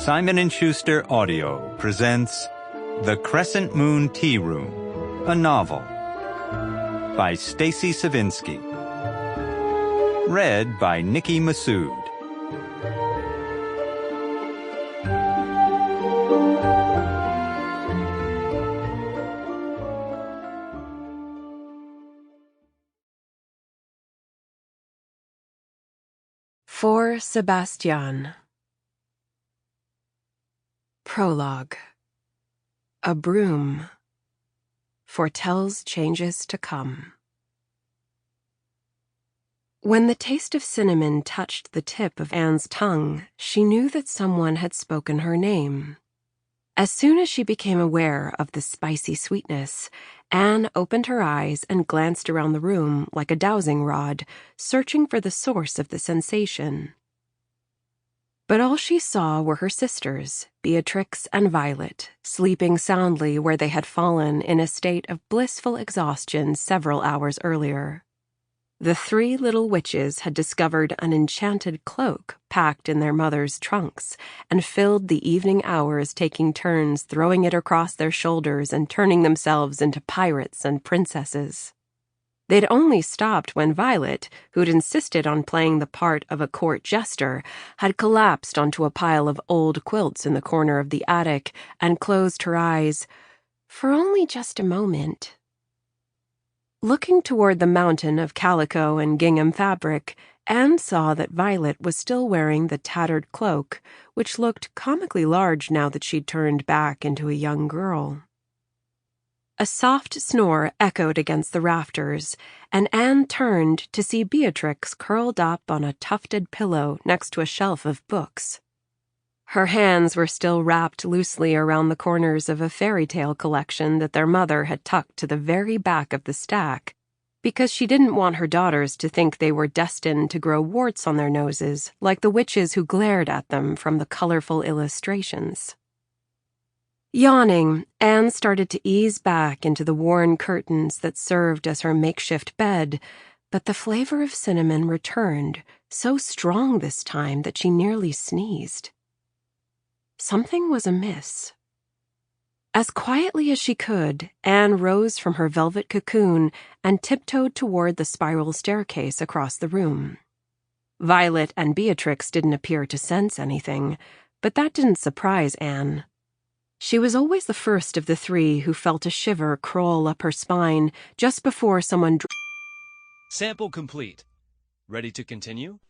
Simon & Schuster Audio presents The Crescent Moon Tea Room, a novel by Stacy Sivinski. Read by Nikki Massoud. For Sebastian. Prologue. A broom foretells changes to come. When the taste of cinnamon touched the tip of Anne's tongue, she knew that someone had spoken her name. As soon as she became aware of the spicy sweetness, Anne opened her eyes and glanced around the room like a dowsing rod, searching for the source of the sensation. But all she saw were her sisters, Beatrix and Violet, sleeping soundly where they had fallen in a state of blissful exhaustion several hours earlier. The three little witches had discovered an enchanted cloak packed in their mother's trunks and filled the evening hours taking turns throwing it across their shoulders and turning themselves into pirates and princesses. They'd only stopped when Violet, who'd insisted on playing the part of a court jester, had collapsed onto a pile of old quilts in the corner of the attic and closed her eyes, for only just a moment. Looking toward the mountain of calico and gingham fabric, Anne saw that Violet was still wearing the tattered cloak, which looked comically large now that she'd turned back into a young girl. A soft snore echoed against the rafters, and Anne turned to see Beatrix curled up on a tufted pillow next to a shelf of books. Her hands were still wrapped loosely around the corners of a fairy tale collection that their mother had tucked to the very back of the stack, because she didn't want her daughters to think they were destined to grow warts on their noses like the witches who glared at them from the colorful illustrations. Yawning, Anne started to ease back into the worn curtains that served as her makeshift bed, but the flavor of cinnamon returned, so strong this time that she nearly sneezed. Something was amiss. As quietly as she could, Anne rose from her velvet cocoon and tiptoed toward the spiral staircase across the room. Violet and Beatrix didn't appear to sense anything, but that didn't surprise Anne. She was always the first of the three who felt a shiver crawl up her spine just before someone Sample complete. Ready to continue?